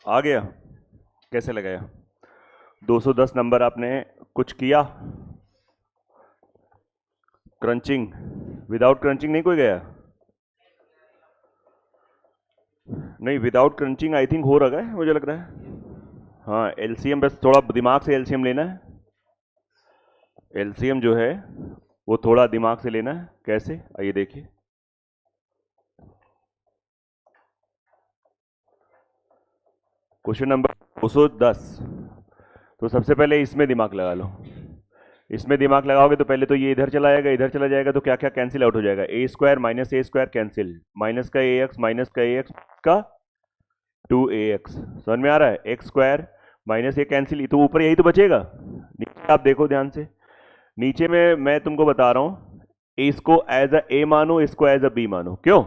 आ गया? कैसे लगाया? 210 नंबर आपने कुछ किया? क्रंचिंग? विदाउट क्रंचिंग नहीं कोई गया? नहीं, विदाउट क्रंचिंग आई थिंक हो रहा है, मुझे लग रहा है। हाँ, एलसीएम बस थोड़ा दिमाग से एलसीएम लेना है। एलसीएम जो है वो थोड़ा दिमाग से लेना है। कैसे, आइए देखिए। Question number 210। तो सबसे पहले इसमें दिमाग लगा लो। इसमें दिमाग लगाओगे तो पहले तो ये इधर चला जाएगा, इधर चला जाएगा, तो क्या क्या कैंसिल आउट हो जाएगा। ए स्क्वायर माइनस ए स्क्वायर कैंसिल, माइनस का ए एक्स माइनस का ए एक्स का 2ax। समझ में आ रहा है? एक्स स्क्वायर माइनस ये कैंसिल, तो ऊपर यही तो बचेगा। नीचे आप देखो ध्यान से, नीचे में मैं तुमको बता रहा हूं, इसको एज अ ए मानो, इसको एज अ बी मानो। क्यों?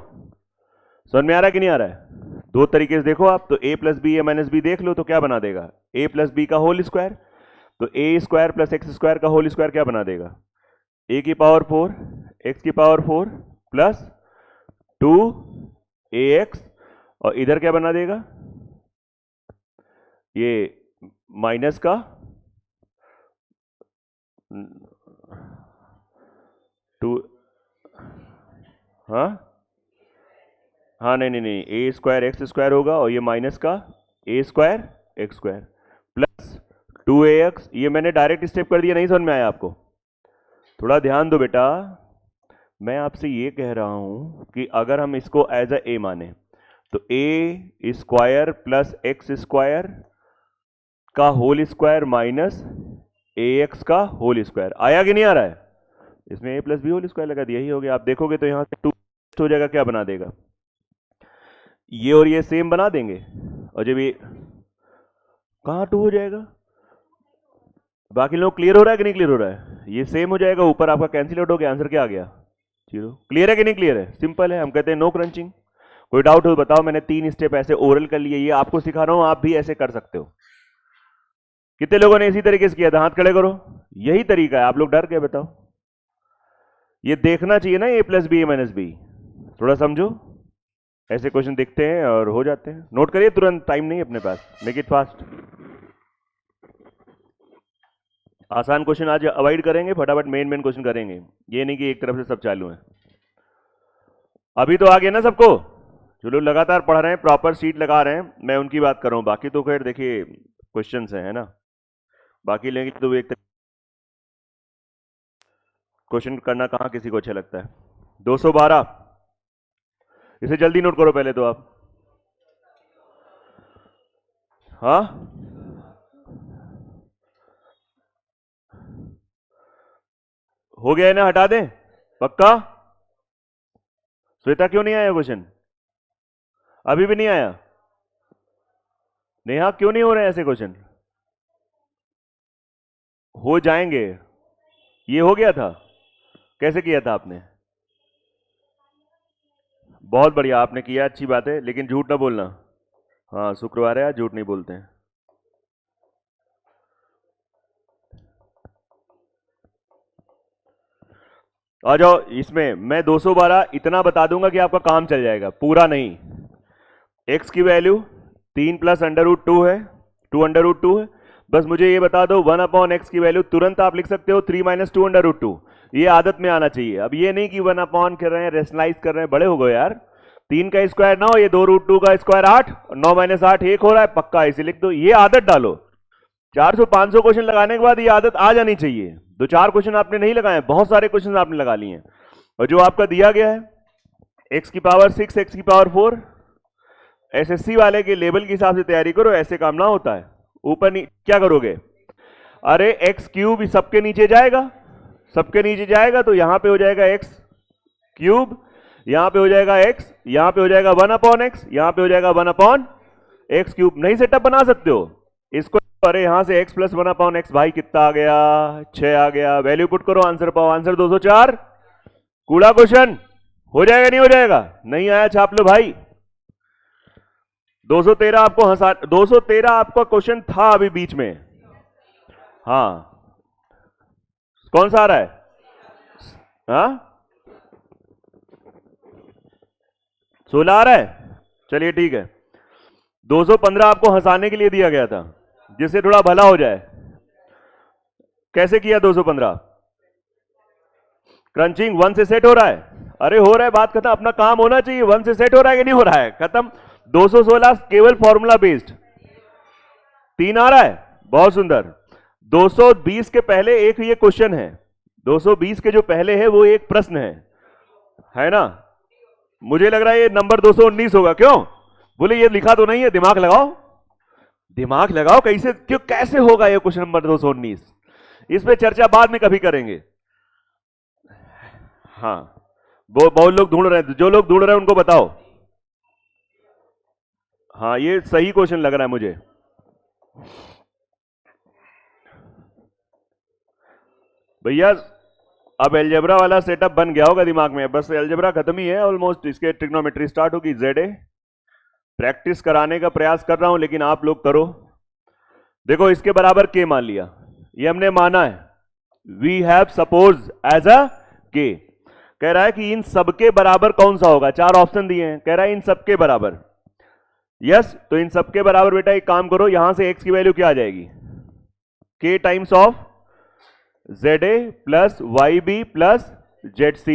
समझ में आ रहा है कि नहीं आ रहा है? दो तरीके से देखो आप, तो ए प्लस बी ए माइनस बी देख लो तो क्या बना देगा, ए प्लस बी का होल स्क्वायर। तो ए स्क्वायर प्लस एक्स स्क्वायर का होल स्क्वायर क्या बना देगा, ए की पावर 4 एक्स की पावर 4 प्लस 2ax। और इधर क्या बना देगा, ये माइनस का 2। हाँ हाँ, नहीं नहीं नहीं, ए स्क्वायर एक्स स्क्वायर होगा और ये माइनस का a square x square plus 2ax। ये मैंने डायरेक्ट स्टेप कर दिया, नहीं समझ में आया आपको? थोड़ा ध्यान दो बेटा। मैं आपसे ये कह रहा हूं कि अगर हम इसको एज अ ए माने तो ए स्क्वायर प्लस एक्स स्क्वायर का होल स्क्वायर माइनस ए एक्स का होल स्क्वायर। आया कि नहीं आ रहा है? इसमें ए प्लस बी होल स्क्वायर लगा दिया, ही हो गया। आप देखोगे तो यहां से 2 हो जाएगा, क्या बना देगा, ये और ये सेम बना देंगे। और जब ये कहां 2 हो जाएगा, बाकी लोग क्लियर हो रहा है कि नहीं क्लियर हो रहा है? ये सेम हो जाएगा, ऊपर आपका कैंसिल आउट हो गया, आंसर क्या आ गया, 0। क्लियर है कि नहीं क्लियर है? सिंपल है, हम कहते हैं नो क्रंचिंग। कोई डाउट हो बताओ। मैंने 3 स्टेप ऐसे ओरल कर लिए, ये आपको सिखा रहा हूं, आप भी ऐसे कर सकते हो। कितने लोगों ने इसी तरीके से किया था, हाथ खड़े करो। यही तरीका है, आप लोग डर गए बताओ। ये देखना चाहिए ना, ए प्लस बी ए माइनस बी, थोड़ा समझो। ऐसे क्वेश्चन दिखते हैं और हो जाते हैं, नोट करिए तुरंत, टाइम नहीं अपने पास, मेक इट फास्ट। आसान क्वेश्चन आज अवॉइड करेंगे, फटाफट मेन मेन क्वेश्चन करेंगे। ये नहीं कि एक तरफ से सब चालू है। अभी तो आ गया ना सबको, जो लोग लगातार पढ़ रहे हैं, प्रॉपर सीट लगा रहे हैं, मैं उनकी बात कर रहा हूं। बाकी तो खैर देखिए क्वेश्चन है ना, बाकी लेंगे तो एक क्वेश्चन करना कहां किसी को अच्छा लगता है। 212, इसे जल्दी नोट करो पहले तो आप। हाँ, हो गया है ना, हटा दें? पक्का? श्वेता क्यों नहीं आया क्वेश्चन? अभी भी नहीं आया? नेहा क्यों नहीं हो रहे हैं ऐसे क्वेश्चन? हो जाएंगे। ये हो गया था? कैसे किया था आपने? बहुत बढ़िया आपने किया, अच्छी बात है, लेकिन झूठ ना बोलना। हाँ, शुक्रवार है आज, झूठ नहीं बोलते हैं। आ जाओ, इसमें मैं 212 इतना बता दूंगा कि आपका काम चल जाएगा, पूरा नहीं। एक्स की वैल्यू 3 प्लस अंडर रूट 2 है, 2 अंडर रूट 2 है। बस मुझे ये बता दो 1 अपॉन एक्स की वैल्यू तुरंत आप लिख सकते हो 3 माइनस 2 अंडर रूट 2। ये आदत में आना चाहिए। अब ये नहीं कि 1 अपॉन कर रहे हैं, रेशनलाइज कर रहे हैं, बड़े हो गए यार। 3 का स्क्वायर 9, ये 2 रूट 2 का स्क्वायर 8, 9 माइनस 8 1 हो रहा है, पक्का इसे लिख दो। ये आदत डालो, 400-500 क्वेश्चन लगाने के बाद ये आदत आ जानी चाहिए। 2-4 क्वेश्चन आपने नहीं लगाए, बहुत सारे क्वेश्चन आपने लगा लिए हैं। और जो आपका दिया गया है एक्स की पावर 6 एक्स की पावर 4, एसएससी वाले के लेवल के हिसाब से तैयारी करो, ऐसे काम ना होता है। ऊपर क्या करोगे, अरे एक्स क्यूब सबके नीचे जाएगा, सबके नीचे जाएगा तो यहां पे हो जाएगा एक्स क्यूब, यहां पे हो जाएगा एक्स, यहां पे हो जाएगा 1 अपॉन एक्स, यहां पे हो जाएगा 1 अपॉन एक्स क्यूब। नहीं सेटअप बना सकते हो इसको? अरे यहां से x प्लस 1 अपॉन एक्स, भाई कितना आ गया, 6 आ गया। वैल्यू पुट करो, आंसर पाओ, आंसर 204। कूड़ा क्वेश्चन हो जाएगा नहीं हो जाएगा? नहीं आया छाप लो भाई। 213 आपको हंसा, 213 आपका क्वेश्चन था अभी बीच में। हाँ, कौन सा आ रहा है? हाँ, 16 आ रहा है, चलिए ठीक है। 215 आपको हंसाने के लिए दिया गया था, जिससे थोड़ा भला हो जाए। कैसे किया 215? क्रंचिंग 1 से सेट हो रहा है, अरे हो रहा है, बात खत्म, अपना काम होना चाहिए। 1 से सेट हो रहा है कि नहीं हो रहा है, खत्म। 216 केवल फॉर्मूला बेस्ड, 3 आ रहा है, बहुत सुंदर। 220 के पहले एक ये क्वेश्चन है, 220 के जो पहले है वो एक प्रश्न है ना? मुझे लग रहा है ये नंबर 219 होगा, क्यों? बोले ये लिखा तो नहीं है, दिमाग लगाओ, दिमाग लगाओ, कैसे क्यों कैसे होगा ये क्वेश्चन नंबर 219? इस पे चर्चा बाद में कभी करेंगे। हाँ, वो बहुत लोग ढूंढ रहे हैं, जो लोग ढूंढ रहे हैं उनको बताओ। हाँ, ये सही क्वेश्चन लग रहा है मुझे। भैया अब एलजेब्रा वाला सेटअप बन गया होगा दिमाग में, बस एलजेब्रा खत्म ही है ऑलमोस्ट, इसके ट्रिग्नोमेट्री स्टार्ट होगी। जेड प्रैक्टिस कराने का प्रयास कर रहा हूं, लेकिन आप लोग करो। देखो इसके बराबर के मान लिया, ये हमने माना है, we have suppose as a K. कह रहा है कि इन सबके बराबर कौन सा होगा, 4 ऑप्शन दिए हैं, कह रहा है इन सबके बराबर। यस, तो इन सबके बराबर बेटा एक काम करो, यहां से x की वैल्यू क्या आ जाएगी, k times of ZA plus YB plus ZC।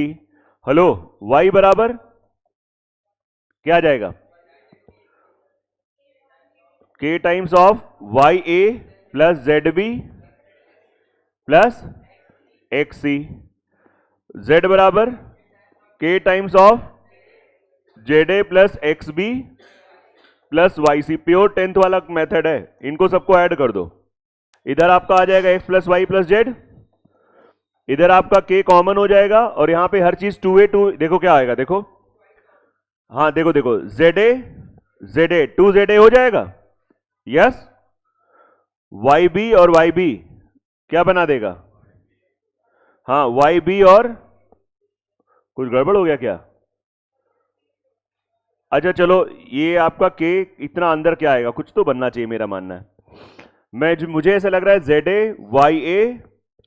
Hello, y बराबर क्या आ जाएगा, k times of YA plus ZB plus XC। z बराबर k times of ZA plus XB plus YC। Pure 10th वाला method है, इनको सबको ऐड कर दो। इधर आपका आ जाएगा x plus y plus z, इधर आपका k कॉमन हो जाएगा, और यहां पे हर चीज 2a 2, देखो क्या आएगा, देखो, हाँ देखो देखो, ZA 2ZA हो जाएगा। यस, YB और YB क्या बना देगा, हाँ YB, और कुछ गड़बड़ हो गया क्या? अच्छा चलो, ये आपका k इतना अंदर क्या आएगा, कुछ तो बनना चाहिए, मेरा मानना है। मुझे ऐसा लग रहा है ZA YA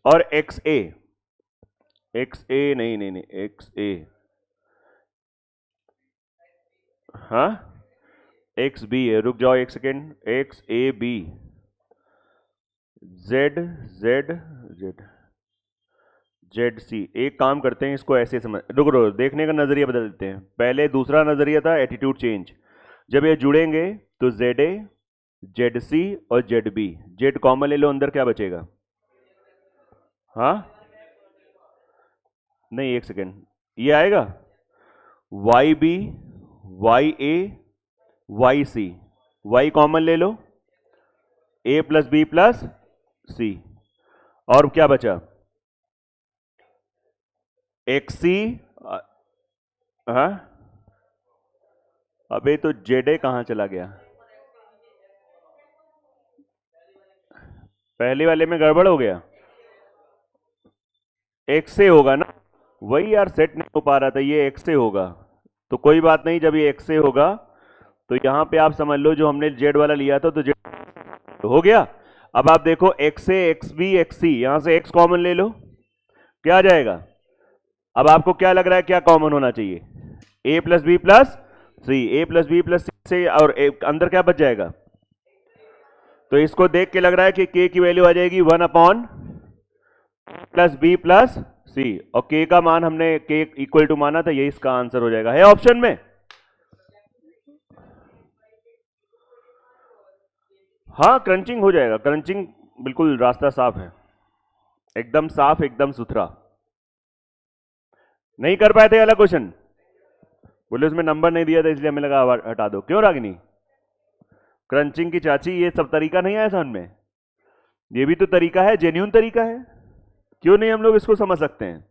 और XA नहीं नहीं नहीं XA, हाँ XB है, रुक जाओ एक सेकेंड, XAB ZC। एक काम करते हैं, इसको ऐसे समझ, रुको देखने का नजरिया बदल देते हैं। पहले दूसरा नजरिया था एटीट्यूड चेंज, जब ये जुड़ेंगे तो ZA ZC और ZB, Z कॉमन ले लो, अंदर क्या बचेगा, हाँ नहीं एक सेकेंड, ये आएगा YB YA YC, Y common ले लो, A plus B plus C, और क्या बचा XC। हाँ, अबे तो ZA कहां चला गया, पहले वाले में गड़बड़ हो गया, X से होगा ना, वही यार सेट नहीं हो पा रहा था, ये X से होगा, तो कोई बात नहीं, जब ये X से होगा तो यहां पे आप समझ लो जो हमने Z वाला लिया था तो Z तो हो गया। अब आप देखो X से XB XC, यहां से X कॉमन ले लो, क्या आ जाएगा, अब आपको क्या लग रहा है क्या कॉमन होना चाहिए, A plus b plus c, A plus b plus c से, और अंदर क्या बच जाएगा, तो इसको देख के लग रहा है कि K की वैल्यू आ जाएगी 1 अपॉन प्लस बी प्लस सी, और K का मान हमने K इक्वल टू माना था, ये इसका आंसर हो जाएगा, है ऑप्शन में। हाँ क्रंचिंग हो जाएगा, क्रंचिंग बिल्कुल, रास्ता साफ है, एकदम साफ, एकदम सुथरा। नहीं कर पाए थे वाला क्वेश्चन, बोले उसमें नंबर नहीं दिया था इसलिए हमें लगा हटा दो, क्यों रागिनी, क्रंचिंग की चाची, ये सब तरीका नहीं आया समझ में, ये भी तो तरीका है, जेन्यून तरीका है, क्यों नहीं हम लोग इसको समझ सकते हैं?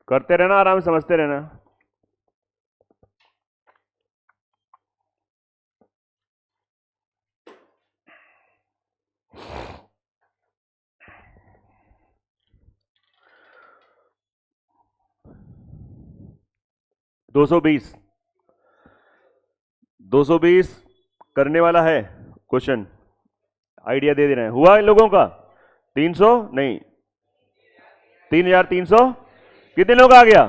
करते रहना, आराम से समझते रहना। दो सौ बीस करने वाला है क्वेश्चन, आइडिया दे रहे हैं, हुआ इन लोगों का 300 नहीं 3300, कितने लोग आ गया,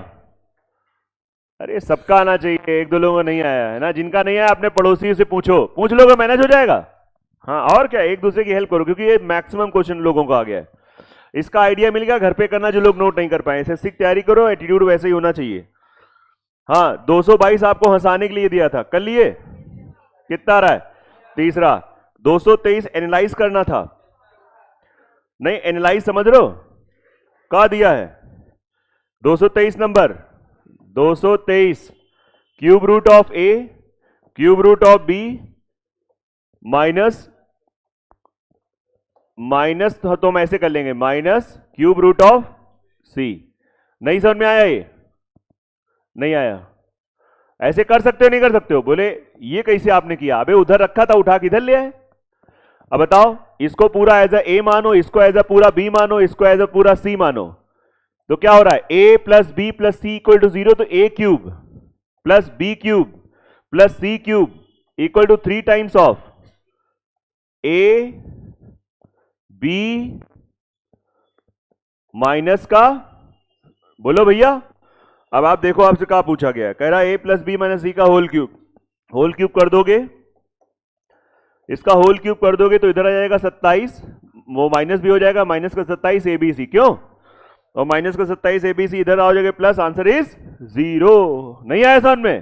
अरे सबका आना चाहिए, एक दो लोगों को नहीं आया है ना, जिनका नहीं आया अपने पड़ोसियों से पूछो, पूछ लोगे मैनेज हो जाएगा। हाँ और क्या, एक दूसरे की हेल्प करो, क्योंकि ये मैक्सिमम क्वेश्चन लोगों को आ गया है। इसका आइडिया मिल गया, घर पे करना जो लोग नोट नहीं कर पाए, एसएससी की तैयारी करो, एटीट्यूड वैसे ही होना चाहिए। हाँ 222 आपको हंसाने के लिए दिया था, कर लिए? कितना आ रहा है? तीसरा। 223 एनालाइज करना था, नहीं एनालाइज समझ रहे हो, कहा दिया है 223 number, 223 cube root of a cube root of b minus तो हम ऐसे कर लेंगे, minus cube root of c. नहीं समझ में आया? ये नहीं आया? ऐसे कर सकते हो नहीं कर सकते हो? बोले ये कैसे आपने किया? अबे उधर रखा था, उठा के इधर ले आए। अब बताओ, इसको पूरा एज ए मानो, इसको एज अ पूरा बी मानो, इसको एज अ पूरा सी मानो, तो क्या हो रहा है? A plus b plus c equal to 0, तो a cube plus b cube plus c cube equal to 3 times of a b minus का, बोलो भैया। अब आप देखो, आपसे क्या पूछा गया है, कह रहा है ए प्लस बी माइनस सी का होल क्यूब कर दोगे, इसका होल क्यूब कर दोगे तो इधर आ जाएगा 27, वो माइनस भी हो जाएगा, माइनस का 27 एबीसी, क्यों? और माइनस का 27 एबीसी इधर आ जाएगा, प्लस आंसर इज 0। नहीं आया समझ में?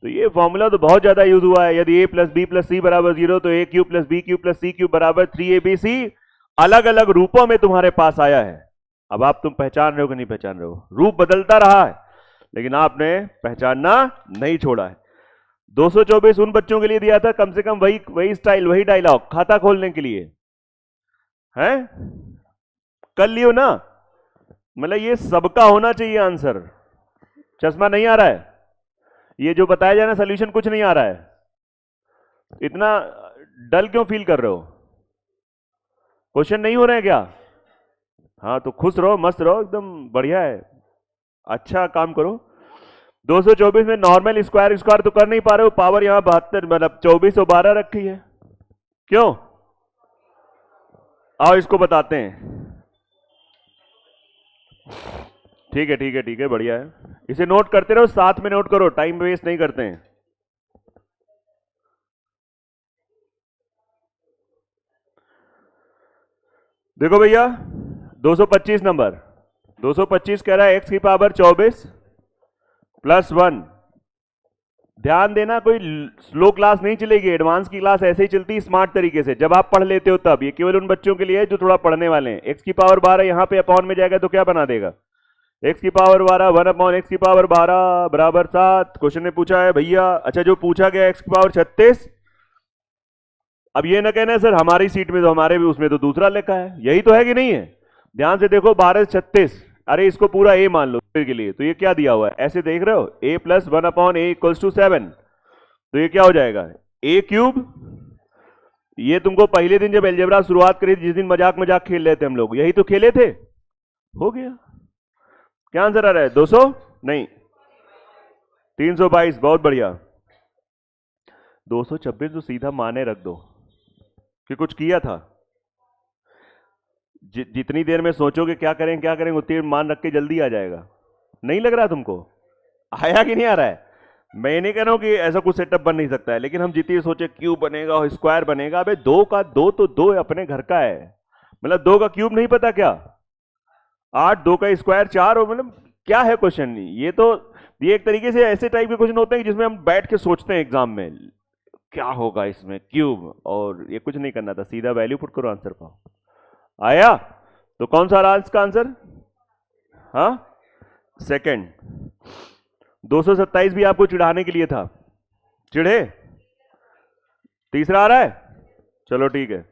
तो ये फॉर्मूला तो बहुत ज्यादा यूज हुआ है, यदि a plus b plus c बराबर 0 तो a cube plus b cube plus c cube बराबर 3abc, अलग अलग रूपों में तुम्हारे पास आया है। अब आप तुम पहचान रहे हो कि नहीं पहचान रहे हो? रूप बदलता रहा है लेकिन आपने पहचानना नहीं छोड़ा है। 224 उन बच्चों के लिए दिया था, कम से कम वही स्टाइल वही डायलॉग खाता खोलने के लिए है, कर लियो ना, मतलब ये सबका होना चाहिए आंसर। चश्मा नहीं आ रहा है? ये जो बताया जाए ना सोल्यूशन कुछ नहीं आ रहा है, इतना डल क्यों फील कर रहे हो? क्वेश्चन नहीं हो रहे हैं क्या? हाँ तो खुश रहो, मस्त रहो, एकदम बढ़िया है, अच्छा काम करो। 224 में नॉर्मल स्क्वायर तो कर नहीं पा रहे हो, पावर यहां 72 मतलब 2412 रखी है, क्यों? आओ इसको बताते हैं। ठीक है ठीक है ठीक है, बढ़िया है, इसे नोट करते रहो, साथ में नोट करो, टाइम वेस्ट नहीं करते हैं। देखो भैया 225 नंबर, 225 कह रहा है x की पावर 24 प्लस 1। ध्यान देना, कोई स्लो क्लास नहीं चलेगी, एडवांस की क्लास ऐसे ही चलती है स्मार्ट तरीके से, जब आप पढ़ लेते हो तब। ये केवल उन बच्चों के लिए है जो थोड़ा पढ़ने वाले हैं। x की पावर 12 यहां पे अपॉन में जाएगा तो क्या बना देगा? x की पावर 12 1 अपॉन x की पावर 12 बराबर 7। क्वेश्चन ने पूछा है भैया, अच्छा जो पूछा गया x की पावर 36, अब ये ना कहना सर हमारी सीट में तो हमारे भी उसमें तो दूसरा लिखा है, यही तो है कि नहीं है? ध्यान से देखो 12 36, अरे इसको पूरा a मान लो के लिए, तो ये क्या दिया हुआ है ऐसे देख रहे हो, a plus 1 upon a equals to 7, तो ये क्या हो जाएगा? a cube. ये तुमको पहले दिन जब अलजेब्रा शुरुआत करी थी, जिस दिन मजाक खेल रहे थे हम लोग, यही तो खेले थे, हो गया। क्या आंसर आ रहा है? 200 नहीं 322, बहुत बढ़िया। 226 तो सीधा माने रख दो कि कुछ किया था। जितनी देर में सोचोगे क्या करें उतनी मान रख के जल्दी आ जाएगा। नहीं लग रहा तुमको? आया कि नहीं आ रहा है? मैं नहीं कह रहा हूं कि ऐसा कुछ सेटअप बन नहीं सकता है, लेकिन हम जितनी सोचे क्यूब बनेगा और स्क्वायर बनेगा, अबे 2 का 2 तो 2 अपने घर का है, मतलब 2 का क्यूब नहीं पता क्या? 8, 2 का स्क्वायर 4, और मतलब क्या है क्वेश्चन? ये एक तरीके से ऐसे टाइप के क्वेश्चन होते हैं जिसमें हम बैठ के सोचते हैं एग्जाम में क्या होगा इसमें, क्यूब, और ये कुछ नहीं करना था, सीधा वैल्यू पुट करो, आंसर पाओ। आया? तो कौन सा रहा इसका आंसर? हाँ सेकंड। 227 भी आपको चिढ़ाने के लिए था, चिढ़े? तीसरा आ रहा है, चलो ठीक है।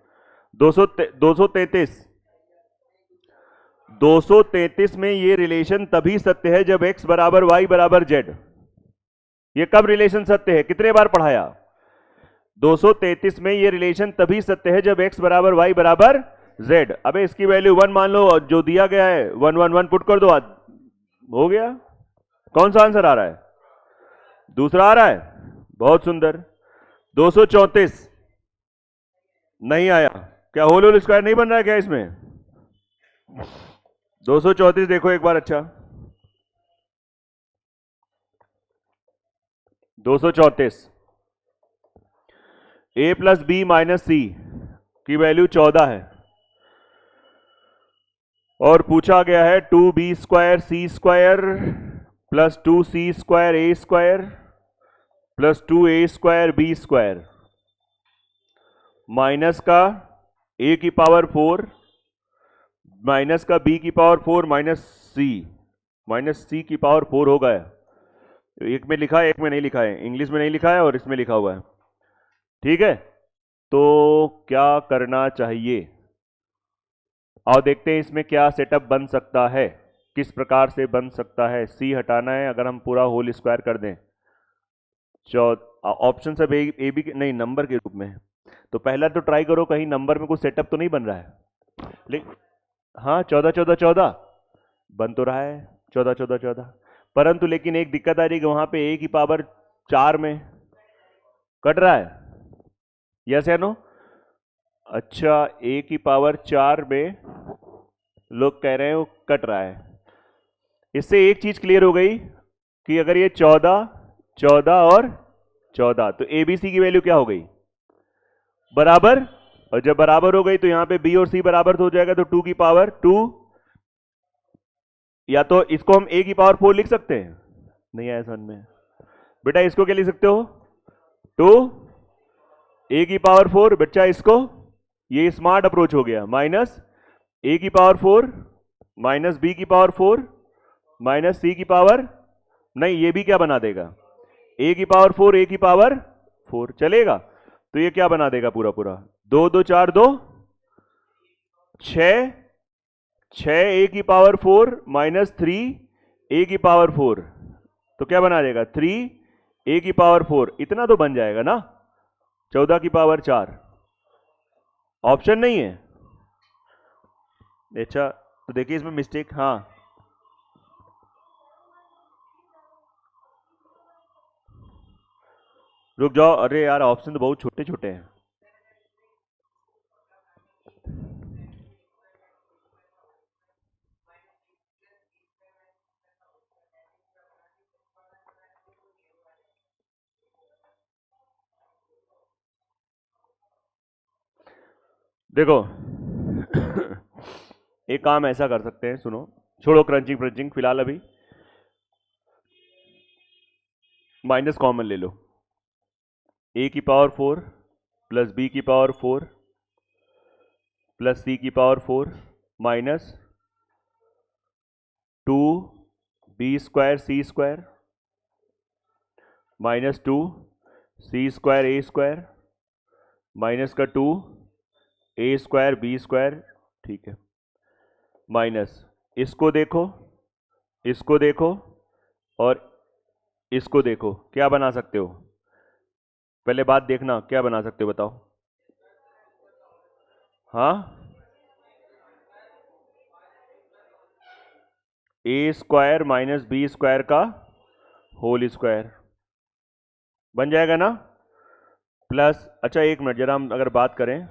233 में ये रिलेशन तभी सत्य है जब x बराबर y बराबर z। ये कब रिलेशन सत्य है, कितने बार पढ़ाया? 233 में ये रिलेशन तभी सत्य है जब x बराबर y बराबर z। अबे इसकी वैल्यू 1 मान लो, जो दिया गया है 1 1 1 पुट कर दो, हो गया। कौन सा आंसर आ रहा है? दूसरा आ रहा है, बहुत सुंदर। 234 नहीं आया, क्या होल स्क्वायर नहीं बन रहा है क्या इसमें? 234 देखो एक बार, अच्छा 234। a plus B minus C की वैल्यू 14 है और पूछा गया है 2b स्क्वायर सी स्क्वायर प्लस 2c स्क्वायर ए square plus 2a square B square minus का a की पावर 4 माइनस का b की पावर 4 माइनस c की पावर 4 होगा। एक में लिखा है एक में नहीं लिखा है, इंग्लिश में नहीं लिखा है और इसमें लिखा हुआ है। ठीक है, तो क्या करना चाहिए? आओ देखते हैं इसमें क्या सेटअप बन सकता है, किस प्रकार से बन सकता है। c हटाना है, अगर हम पूरा होल स्क्वायर कर दें, ऑप्शन सब ए बी नहीं नंबर के रूप में, तो पहला तो ट्राई करो कहीं नंबर में कुछ सेटअप तो नहीं बन रहा है। लेकिन हाँ 14 14 14 बन तो रहा है, 14 14 14, परंतु लेकिन एक दिक्कत आ रही है कि वहां पे a की पावर 4 में कट रहा है, यस या नो? अच्छा, a की पावर 4 में लोग कह रहे हैं वो कट रहा है। इससे एक चीज क्लियर हो गई कि अगर ये 14 14 और 14 तो abc की वैल्यू क्या हो गई? बराबर। और जब बराबर हो गई तो यहां पे b और c बराबर हो जाएगा, तो 2 की पावर 2, या तो इसको हम a की पावर 4 लिख सकते हैं, नहीं आया समझ में बेटा? इसको क्या लिख सकते हो? 2 a की पावर 4, बच्चा इसको, ये स्मार्ट अप्रोच हो गया, माइनस a की पावर 4 माइनस b की पावर 4 माइनस c की पावर, नहीं ये भी क्या बना देगा? a की पावर 4 a की पावर 4 चलेगा, तो ये क्या बना देगा पूरा पूरा? 2 2 4 2 6 6 a की पावर 4 माइनस 3 a की पावर 4, तो क्या बना देगा? 3 a की पावर 4, इतना तो बन जाएगा ना, 14 की पावर 4। ऑप्शन नहीं है? अच्छा तो देखिए इसमें मिस्टेक, हाँ रुक जाओ, अरे यार ऑप्शन तो बहुत छोटे छोटे हैं। देखो एक काम ऐसा कर सकते हैं, सुनो, छोड़ो क्रंचिंग प्रंचिंग फिलहाल, अभी माइनस कॉमन ले लो, a की पावर 4 प्लस b की पावर 4 प्लस c की power 4 minus 2 b square c square minus 2 c square a square minus का 2 a स्क्वायर b स्क्वायर, ठीक है, माइनस इसको देखो, इसको देखो और इसको देखो, क्या बना सकते हो? पहले बात देखना, क्या बना सकते हो बताओ? हाँ, a square minus b square का होल स्क्वायर बन जाएगा ना, प्लस, अच्छा एक मिनट जरा, हम अगर बात करें,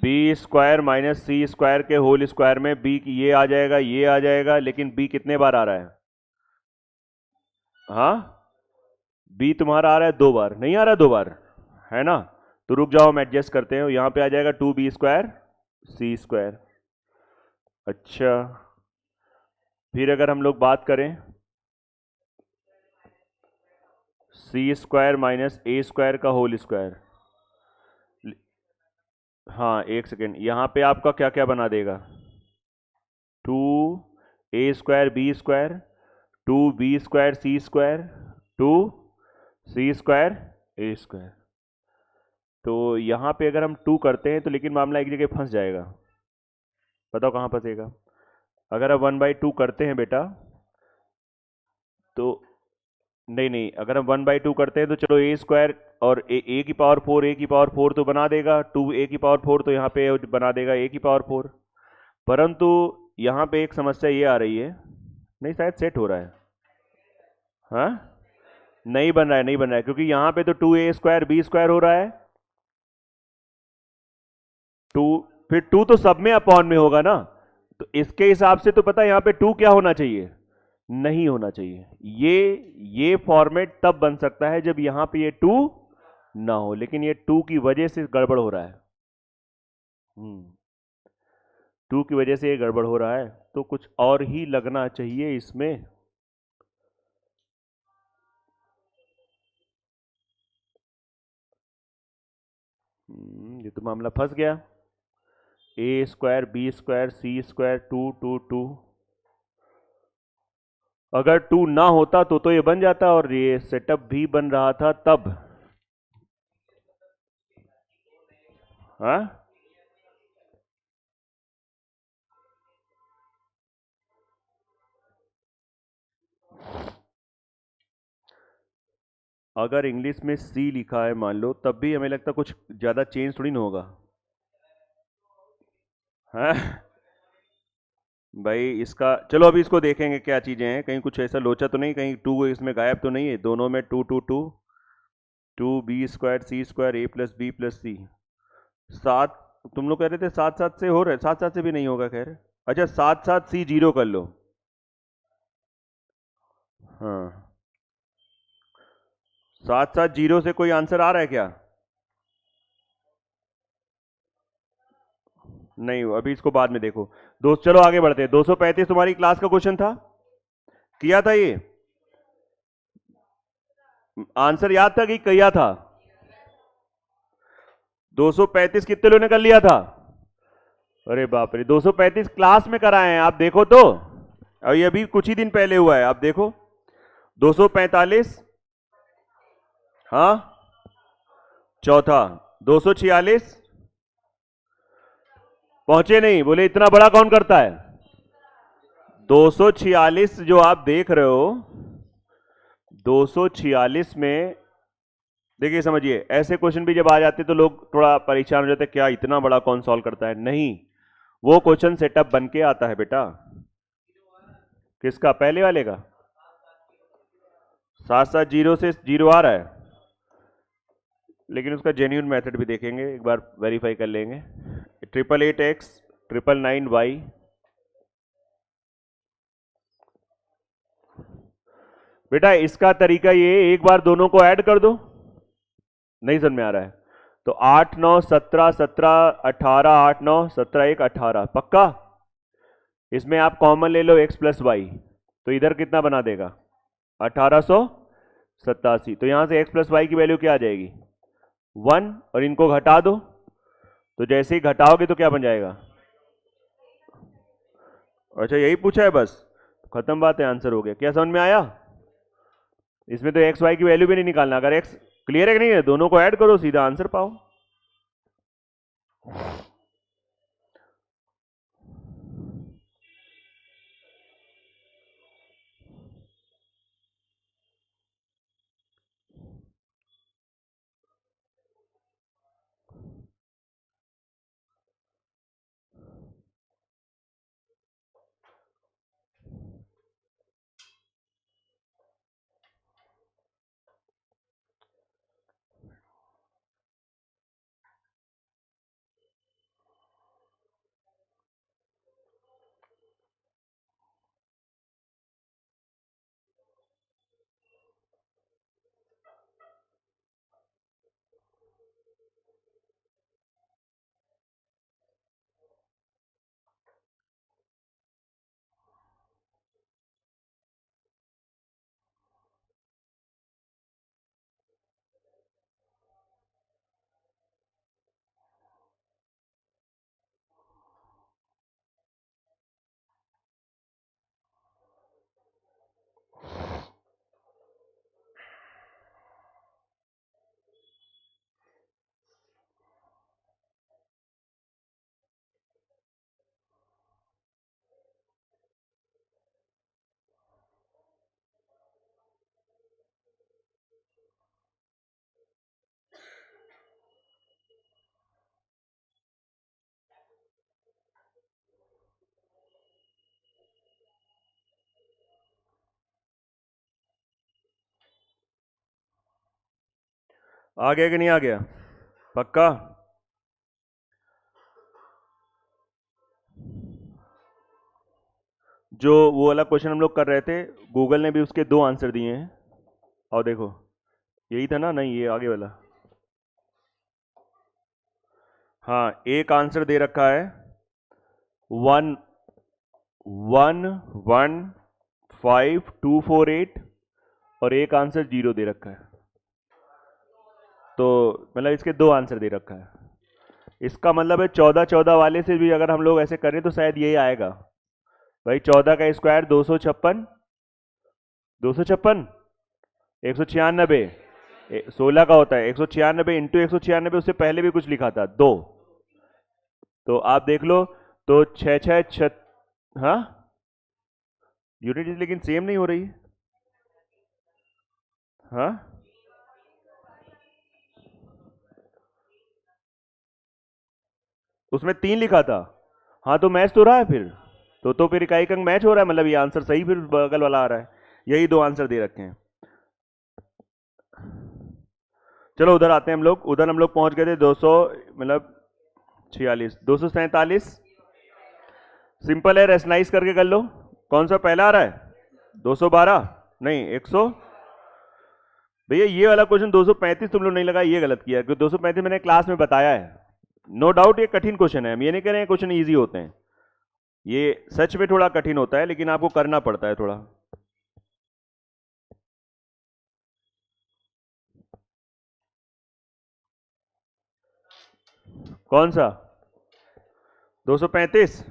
बी स्क्वायर माइनस सी स्क्वायर के होल स्क्वायर में बी ये आ जाएगा, ये आ जाएगा, लेकिन बी कितने बार आ रहा है? हाँ, बी तुम्हारा आ रहा है 2 बार, नहीं आ रहा 2 बार, है ना? तो रुक जाओ हम एडजस्ट करते हैं, यहां पे आ जाएगा 2b स्क्वायर सी स्क्वायर। अच्छा, फिर अगर हम लोग बात करें सी स्क्वायर माइनस ए स्क्वायर का होल स्क्वायर, हाँ एक सेकेंड, यहां पे आपका क्या क्या बना देगा? 2a square B square, 2b square सी स्क्वायर, 2c स्क्वायर ए स्क्वायर। तो यहां पे अगर हम 2 करते हैं तो लेकिन मामला एक जगह फंस जाएगा, बताओ कहां फंसेगा? अगर आप 1/2 करते हैं बेटा तो, नहीं नहीं, अगर हम 1/2 करते हैं तो चलो ए स्क्वायर और ए की पावर 4, ए की पावर 4 तो बना देगा, 2a की पावर 4 तो यहाँ पे बना देगा ए की पावर 4, परंतु यहाँ पे एक समस्या ये आ रही है, नहीं शायद सेट हो रहा है, हाँ नहीं बन रहा है, नहीं बन रहा है, क्योंकि यहाँ पे तो 2a स्क्वायर बी स्क्वायर हो रहा है, 2 फिर 2 तो सब में अपॉन में होगा ना, तो इसके हिसाब से तो पता है यहां पे 2 क्या होना चाहिए, नहीं होना चाहिए। ये फॉर्मेट तब बन सकता है जब यहां पे ये 2 ना हो, लेकिन ये 2 की वजह से गड़बड़ हो रहा है। 2 की वजह से ये गड़बड़ हो रहा है, तो कुछ और ही लगना चाहिए इसमें। ये तो मामला फंस गया। ए स्क्वायर बी स्क्वायर सी स्क्वायर 2 2 2, अगर 2 ना होता तो ये बन जाता, और ये सेटअप भी बन रहा था तब। हाँ, अगर इंग्लिश में सी लिखा है मान लो, तब भी हमें लगता कुछ ज्यादा चेंज थोड़ी ना होगा। हाँ भाई, इसका चलो अभी इसको देखेंगे क्या चीजें हैं, कहीं कुछ ऐसा लोचा तो नहीं, कहीं 2 इसमें गायब तो नहीं है, दोनों में 2 2 2। 2 बी स्क्वायर सी स्क्वायर ए प्लस बी प्लस सी। 7, तुम लोग कह रहे थे 7 7 से हो रहा है, 7 7 से भी नहीं होगा, कह रहे। अच्छा, 7 7 सी 0 कर लो। हाँ, 7 7 0 से कोई आंसर आ रहा है क्या? नहीं, अभी इसको बाद में देखो। दोस्त चलो आगे बढ़ते हैं। 235 तुम्हारी क्लास का क्वेश्चन था, किया था ये? आंसर याद था कि किया था? 235 कितने लोगों ने कर लिया था? अरे बाप रे, 235 क्लास में कराए हैं आप, देखो तो। और ये अभी कुछ ही दिन पहले हुआ है, आप देखो। 245, हाँ, चौथा। 246, पहुंचे नहीं, बोले इतना बड़ा कौन करता है? 246 जो आप देख रहे हो, 246 में देखिए, समझिए, ऐसे क्वेश्चन भी जब आ जाते तो लोग थोड़ा परेशान हो जाते, क्या इतना बड़ा कौन सॉल्व करता है? नहीं, वो क्वेश्चन सेटअप बन के आता है बेटा। किसका, पहले वाले का? 7 7 0 से 0 आ रहा है, लेकिन उसका जेन्यून मेथड भी देखेंगे, एक बार वेरीफाई कर लेंगे। 888x 999y, बेटा इसका तरीका ये, एक बार दोनों को ऐड कर दो। नहीं समझ में आ रहा है तो 8 9 17 17 18, 8 9 17 1 18, पक्का? इसमें आप कॉमन ले लो x प्लस वाई, तो इधर कितना बना देगा? 1887। तो यहां से x प्लस वाई की वैल्यू क्या आ जाएगी? 1, और इनको घटा दो, तो जैसे ही घटाओगे तो क्या बन जाएगा? अच्छा, यही पूछा है बस, खत्म बात है, आंसर हो गया। क्या समझ में आया? इसमें तो एक्स वाई की वैल्यू भी नहीं निकालना, अगर एक्स क्लियर है कि नहीं है, दोनों को ऐड करो, सीधा आंसर पाओ। आ गया कि नहीं आ गया? पक्का? जो वो वाला क्वेश्चन हम लोग कर रहे थे, गूगल ने भी उसके 2 आंसर दिए हैं। और देखो यही था ना, नहीं ये आगे वाला। हाँ, एक आंसर दे रखा है 1,1,1,5,2,4,8 और एक आंसर 0 दे रखा है। तो मतलब इसके 2 आंसर दे रखा है। इसका मतलब है 14 वाले से भी अगर हम लोग ऐसे करें तो शायद यही आएगा भाई। 14 का स्क्वायर 256, 256, 196, 16 का होता है 196 इंटू 196, उससे पहले भी कुछ लिखा था 2। तो आप देख लो, तो 6 हाँ यूनिट लेकिन सेम नहीं हो रही। हाँ उसमें 3 लिखा था। हाँ तो मैच तो रहा है फिर, तो फिर इकाई का अंक मैच हो रहा है, मतलब ये आंसर सही फिर बगल वाला आ रहा है। यही 2 आंसर दे रखे हैं। चलो उधर आते हैं हम लोग। उधर हम लोग पहुंच गए थे 200 मतलब 46, 247। सिंपल है, रेशनाइज करके कर लो। कौन सा पहला आ रहा है? 212 नहीं 100। भैया ये वाला क्वेश्चन 235 तुम लोग नहीं लगा, ये गलत किया, क्योंकि 235 मैंने क्लास में बताया है। नो डाउट ये कठिन क्वेश्चन है, हम ये नहीं कह रहे हैं क्वेश्चन इजी होते हैं, ये सच में थोड़ा कठिन होता है, लेकिन आपको करना पड़ता है थोड़ा। कौन सा 235?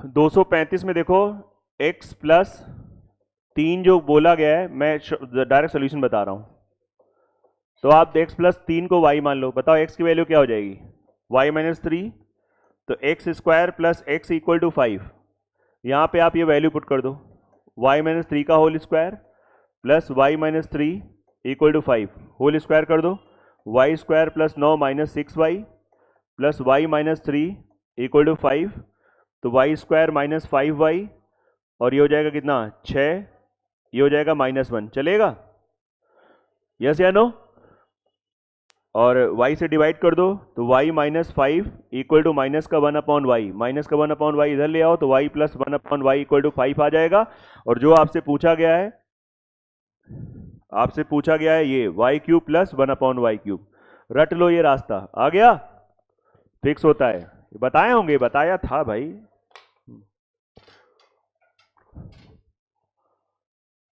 दो सौ पैंतीस में देखो x प्लस 3 जो बोला गया है, मैं डायरेक्ट सोल्यूशन बता रहा हूं। तो आप x प्लस 3 को y मान लो, बताओ x की वैल्यू क्या हो जाएगी? y माइनस 3, तो x square plus x equal to 5। यहां पे आप ये वैल्यू पुट कर दो, y माइनस 3 का whole square plus y minus 3 equal to 5, whole square कर दो, y square plus 9 minus 6y plus y minus 3 equal to 5, तो y स्क्वायर माइनस 5y और ये हो जाएगा कितना 6, ये हो जाएगा -1। चलेगा? यस या नो? और y से डिवाइड कर दो, तो y minus 5 equal to minus का 1/y, माइनस का 1/y इधर ले आओ, तो y plus 1/y equal to 5 आ जाएगा। और जो आपसे पूछा गया है, ये y cube plus 1/y cube, रट लो, ये रास्ता आ गया, फिक्स होता है। बताए होंगे, बताया था भाई।